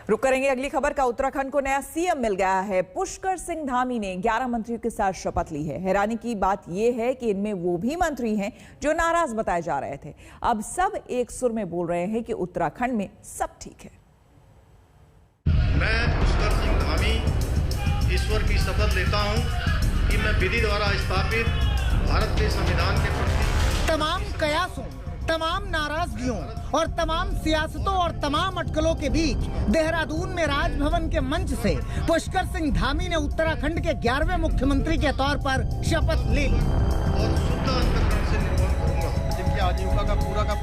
रुक करेंगे अगली खबर का। उत्तराखंड को नया सीएम मिल गया है। पुष्कर सिंह धामी ने 11 मंत्रियों के साथ शपथ ली है। हैरानी की बात यह है कि इनमें वो भी मंत्री हैं जो नाराज बताए जा रहे थे। अब सब एक सुर में बोल रहे हैं कि उत्तराखंड में सब ठीक है। मैं पुष्कर सिंह धामी ईश्वर की शपथ लेता हूं कि मैं विधि द्वारा स्थापित भारत के संविधान के प्रति तमाम कयासों, तमाम नाराजगियों और तमाम सियासतों और तमाम अटकलों के बीच देहरादून में राजभवन के मंच से पुष्कर सिंह धामी ने उत्तराखंड के 11वें मुख्यमंत्री के तौर पर शपथ ले ली और शुद्ध अंतःकरण से निर्वहन करूंगा। जिनकी आजीविका का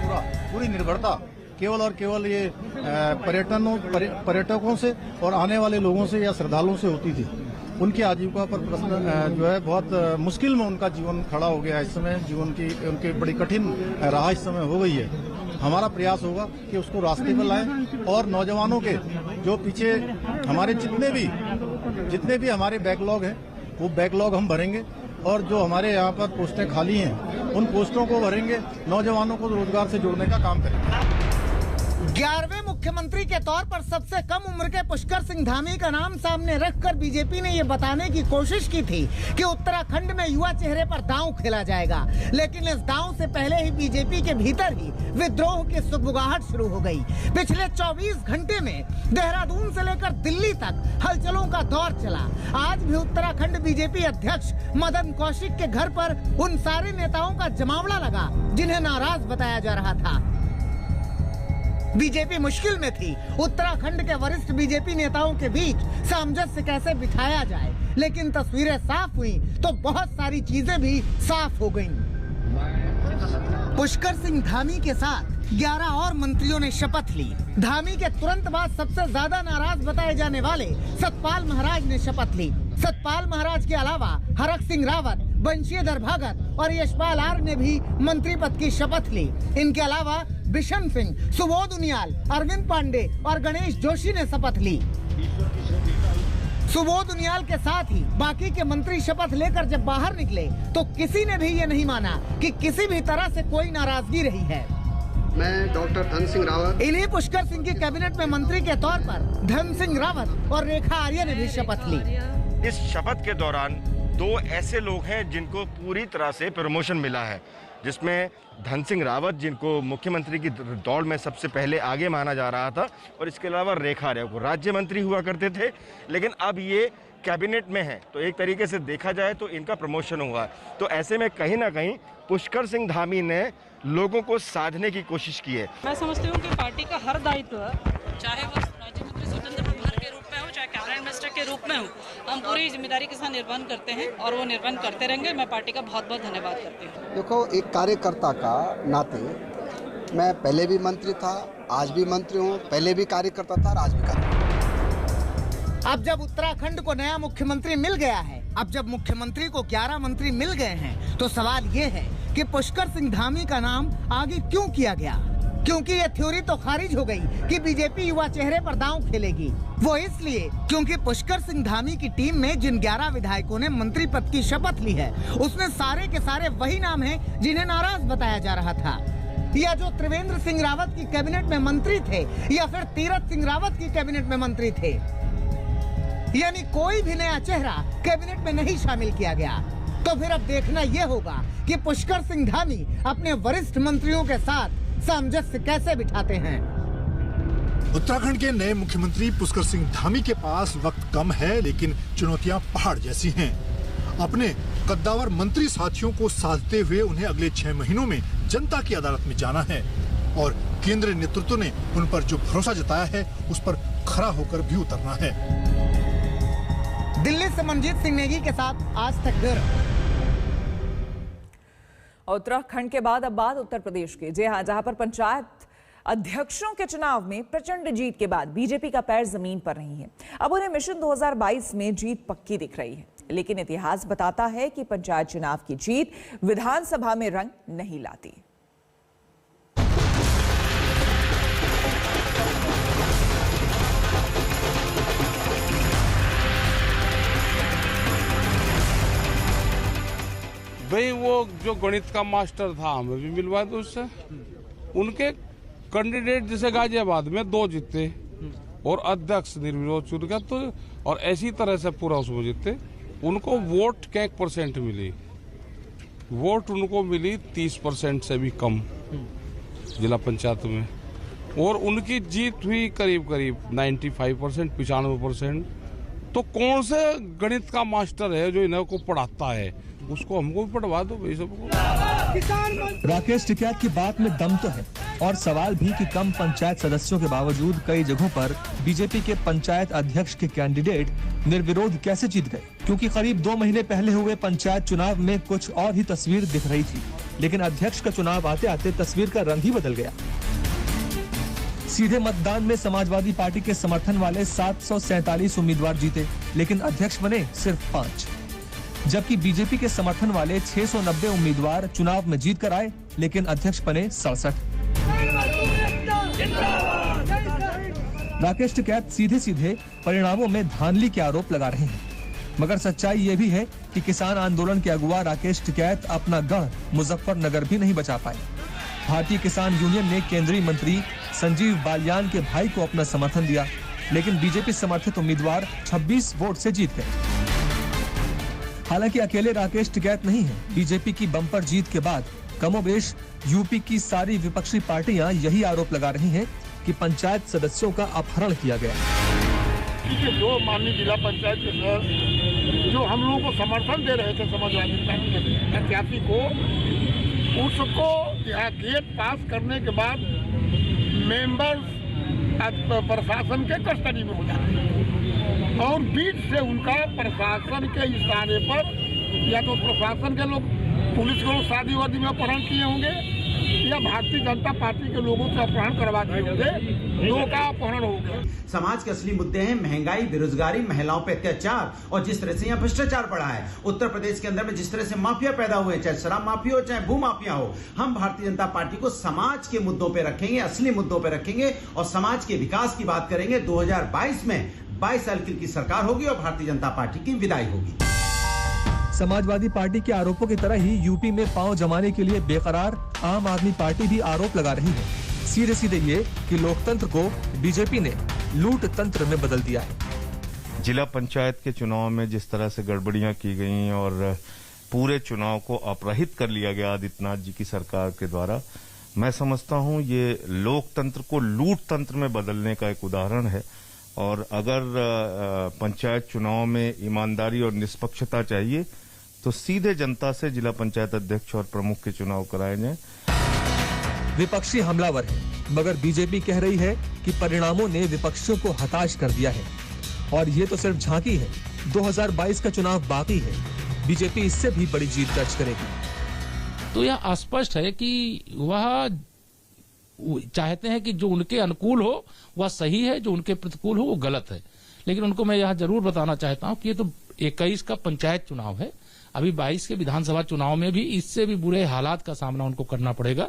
पूरी निर्भरता केवल और केवल ये पर्यटकों से और आने वाले लोगों से या श्रद्धालुओं से होती थी, उनकी आजीविका पर प्रश्न जो है बहुत मुश्किल में उनका जीवन खड़ा हो गया। इस समय जीवन की उनकी बड़ी कठिन राह इस समय हो गई है। हमारा प्रयास होगा कि उसको रास्ते पर लाएं और नौजवानों के जो पीछे हमारे जितने भी हमारे बैकलॉग हैं वो बैकलॉग हम भरेंगे और जो हमारे यहाँ पर पोस्टें खाली हैं उन पोस्टों को भरेंगे, नौजवानों को रोजगार से जोड़ने का काम करेंगे। 11वें मुख्यमंत्री के तौर पर सबसे कम उम्र के पुष्कर सिंह धामी का नाम सामने रखकर बीजेपी ने ये बताने की कोशिश की थी कि उत्तराखंड में युवा चेहरे पर दांव खेला जाएगा, लेकिन इस दांव से पहले ही बीजेपी के भीतर ही विद्रोह की सुगबुगाहट शुरू हो गई। पिछले 24 घंटे में देहरादून से लेकर दिल्ली तक हलचलों का दौर चला। आज भी उत्तराखंड बीजेपी अध्यक्ष मदन कौशिक के घर पर उन सारे नेताओं का जमावड़ा लगा जिन्हें नाराज बताया जा रहा था। बीजेपी मुश्किल में थी। उत्तराखंड के वरिष्ठ बीजेपी नेताओं के बीच सामंजस्य कैसे बिठाया जाए, लेकिन तस्वीरें साफ हुई तो बहुत सारी चीजें भी साफ हो गईं। पुष्कर सिंह धामी के साथ 11 और मंत्रियों ने शपथ ली। धामी के तुरंत बाद सबसे ज्यादा नाराज बताए जाने वाले सतपाल महाराज ने शपथ ली। सतपाल महाराज के अलावा हरक सिंह रावत, बंशीधर भगत और यशपाल आर्य ने भी मंत्री पद की शपथ ली। इनके अलावा बिशन सिंह, सुबोध उनियाल, अरविंद पांडे और गणेश जोशी ने शपथ ली। सुबोध उनियाल के साथ ही बाकी के मंत्री शपथ लेकर जब बाहर निकले तो किसी ने भी ये नहीं माना कि किसी भी तरह से कोई नाराजगी रही है। मैं डॉक्टर धन सिंह रावत। इन्हीं पुष्कर सिंह की कैबिनेट में मंत्री के तौर पर धन सिंह रावत और रेखा आर्य ने भी शपथ ली। इस शपथ के दौरान 2 ऐसे लोग हैं जिनको पूरी तरह से प्रमोशन मिला है, जिसमें धन सिंह रावत जिनको मुख्यमंत्री की दौड़ में सबसे पहले आगे माना जा रहा था, और इसके अलावा रेखा आर्य को राज्य मंत्री हुआ करते थे लेकिन अब ये कैबिनेट में है, तो एक तरीके से देखा जाए तो इनका प्रमोशन हुआ। तो ऐसे में कहीं ना कहीं पुष्कर सिंह धामी ने लोगों को साधने की कोशिश की है। मैं समझती हूँ कि पार्टी का हर दायित्व, चाहे वो राज्य मंत्री स्वतंत्र प्रभार के रूप में हो चाहे कैबिनेट मिनिस्टर के रूप में हो, हम पूरी जिम्मेदारी के साथ निर्वहन करते हैं और वो निर्वहन करते रहेंगे। मैं पार्टी का बहुत बहुत धन्यवाद करती हूँ। देखो, एक कार्यकर्ता का नाते मैं पहले भी मंत्री था, आज भी मंत्री हूँ, पहले भी कार्यकर्ता था और आज भी कार्यकर्ता। अब जब उत्तराखंड को नया मुख्यमंत्री मिल गया है, अब जब मुख्यमंत्री को 11 मंत्री मिल गए हैं, तो सवाल ये है कि पुष्कर सिंह धामी का नाम आगे क्यों किया गया? क्योंकि ये थ्योरी तो खारिज हो गई कि बीजेपी युवा चेहरे पर दांव खेलेगी। वो इसलिए क्योंकि पुष्कर सिंह धामी की टीम में जिन 11 विधायकों ने मंत्री पद की शपथ ली है, उसमें सारे के सारे वही नाम हैं जिन्हें नाराज बताया जा रहा था। या जो त्रिवेंद्र सिंह रावत की कैबिनेट में मंत्री थे या फिर तीरथ सिंह रावत की कैबिनेट में मंत्री थे, यानी कोई भी नया चेहरा कैबिनेट में नहीं शामिल किया गया। तो फिर अब देखना यह होगा कि पुष्कर सिंह धामी अपने वरिष्ठ मंत्रियों के साथ सामंजस्य कैसे बिठाते हैं। उत्तराखंड के नए मुख्यमंत्री पुष्कर सिंह धामी के पास वक्त कम है, लेकिन चुनौतियां पहाड़ जैसी हैं। अपने कद्दावर मंत्री साथियों को साधते हुए उन्हें अगले 6 महीनों में जनता की अदालत में जाना है और केंद्रीय नेतृत्व ने उन पर जो भरोसा जताया है उस पर खरा होकर भी उतरना है। दिल्ली से मनजीत सिंह नेगी के साथ आज तक ब्यूरो। उत्तराखंड के बाद अब बात उत्तर प्रदेश की, जी हां, जहां पर पंचायत अध्यक्षों के चुनाव में प्रचंड जीत के बाद बीजेपी का पैर जमीन पर नहीं है। अब उन्हें मिशन 2022 में जीत पक्की दिख रही है, लेकिन इतिहास बताता है कि पंचायत चुनाव की जीत विधानसभा में रंग नहीं लाती। भाई वो जो गणित का मास्टर था हमें भी मिलवाया था उससे। उनके कैंडिडेट जैसे गाजियाबाद में 2 जीते, और अध्यक्ष निर्विरोध चुन गया। तो और ऐसी तरह से पूरा उसमें जीते। उनको वोट क्या 1% मिली, वोट उनको मिली 30% से भी कम जिला पंचायत में, और उनकी जीत हुई करीब करीब 95%, 95%। तो कौन से गणित का मास्टर है जो इन्हें को पढ़ाता है, उसको हमको भी पढ़वा दो भाई सबको। राकेश टिकैत की बात में दम तो है, और सवाल भी कि कम पंचायत सदस्यों के बावजूद कई जगहों पर बीजेपी के पंचायत अध्यक्ष के कैंडिडेट निर्विरोध कैसे जीत गए, क्योंकि करीब 2 महीने पहले हुए पंचायत चुनाव में कुछ और ही तस्वीर दिख रही थी, लेकिन अध्यक्ष का चुनाव आते आते तस्वीर का रंग ही बदल गया। सीधे मतदान में समाजवादी पार्टी के समर्थन वाले 747 उम्मीदवार जीते, लेकिन अध्यक्ष बने सिर्फ 5, जबकि बीजेपी के समर्थन वाले 690 उम्मीदवार चुनाव में जीत कर आए, लेकिन अध्यक्ष बने 67। राकेश टिकैत सीधे सीधे परिणामों में धांधली के आरोप लगा रहे हैं, मगर सच्चाई ये भी है कि किसान आंदोलन के अगुवा राकेश टिकैत अपना गढ़ मुजफ्फरनगर भी नहीं बचा पाए। भारतीय किसान यूनियन ने केंद्रीय मंत्री संजीव बालियान के भाई को अपना समर्थन दिया, लेकिन बीजेपी समर्थित उम्मीदवार 26 वोट से जीत गए। हालांकि अकेले राकेश टिकैत नहीं है। बीजेपी की बम्पर जीत के बाद कमोबेश यूपी की सारी विपक्षी पार्टियां यही आरोप लगा रही हैं कि पंचायत सदस्यों का अपहरण किया गया। जो माननीय जिला पंचायत के सदस्य जो हम लोगों को समर्थन दे रहे थे समाजवादी पार्टी के प्रत्याशी को, उसको यहाँ गेट पास करने के बाद मेंबर्स प्रशासन के कस्टडी में हो जाते हैं, और बीच से उनका प्रशासन के इशारे पर या तो प्रशासन के लोग, पुलिस के लोग शादी वादी में अपहरण किए होंगे, या भारतीय जनता पार्टी के लोगों से अपहरण करवा दिए होंगे, दो का अपहरण हो गया। समाज के असली मुद्दे हैं महंगाई, बेरोजगारी, महिलाओं पे अत्याचार, और जिस तरह से यहाँ भ्रष्टाचार बढ़ा है उत्तर प्रदेश के अंदर में, जिस तरह से माफिया पैदा हुए, चाहे शराब माफिया हो चाहे भू माफिया हो। हम भारतीय जनता पार्टी को समाज के मुद्दों पे रखेंगे, असली मुद्दों पे रखेंगे, और समाज के विकास की बात करेंगे। 2022 में 22 साल की सरकार होगी और भारतीय जनता पार्टी की विदाई होगी। समाजवादी पार्टी के आरोपों की तरह ही यूपी में पांव जमाने के लिए बेकरार आम आदमी पार्टी भी आरोप लगा रही है। सीधे सीधे ये कि लोकतंत्र को बीजेपी ने लूट तंत्र में बदल दिया है। जिला पंचायत के चुनाव में जिस तरह से गड़बड़ियां की गई और पूरे चुनाव को अपराहित कर लिया गया आदित्यनाथ जी की सरकार के द्वारा, मैं समझता हूं ये लोकतंत्र को लूट तंत्र में बदलने का एक उदाहरण है। और अगर पंचायत चुनाव में ईमानदारी और निष्पक्षता चाहिए तो सीधे जनता से जिला पंचायत अध्यक्ष और प्रमुख के चुनाव कराए जाएं। विपक्षी हमलावर है, मगर बीजेपी कह रही है कि परिणामों ने विपक्षियों को हताश कर दिया है, और ये तो सिर्फ झांकी है। 2022 का चुनाव बाकी है, बीजेपी इससे भी बड़ी जीत दर्ज करेगी। तो यह स्पष्ट है कि वह चाहते हैं कि जो उनके अनुकूल हो वह सही है, जो उनके प्रतिकूल हो वो गलत है। लेकिन उनको मैं यह जरूर बताना चाहता हूं कि ये तो 21 का पंचायत चुनाव है, अभी 22 के विधानसभा चुनाव में भी इससे भी बुरे हालात का सामना उनको करना पड़ेगा,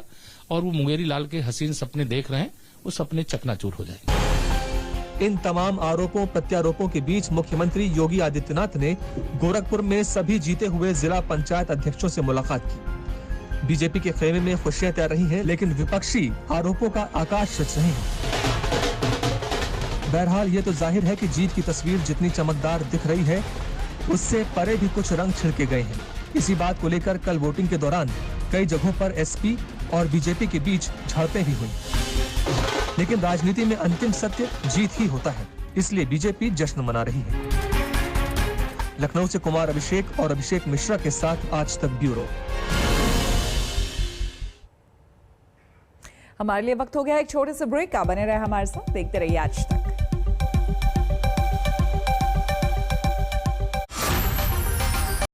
और वो मुंगेरी लाल के हसीन सपने देख रहे हैं, वो सपने चकनाचूर हो जाएंगे। इन तमाम आरोपों प्रत्यारोपों के बीच मुख्यमंत्री योगी आदित्यनाथ ने गोरखपुर में सभी जीते हुए जिला पंचायत अध्यक्षों से मुलाकात की। बीजेपी के खेमे में खुशियां तैर रही हैं, लेकिन विपक्षी आरोपों का आकाश रच रहे हैं। बहरहाल ये तो जाहिर है कि जीत की तस्वीर जितनी चमकदार दिख रही है, उससे परे भी कुछ रंग छिड़के गए हैं। इसी बात को लेकर कल वोटिंग के दौरान कई जगहों पर एसपी और बीजेपी के बीच झड़पें भी हुई, लेकिन राजनीति में अंतिम सत्य जीत ही होता है, इसलिए बीजेपी जश्न मना रही है। लखनऊ से कुमार अभिषेक और अभिषेक मिश्रा के साथ आज तक ब्यूरो। हमारे लिए वक्त हो गया एक छोटे से ब्रेक का। बने रहे हमारे साथ, देखते रहिए आज तक।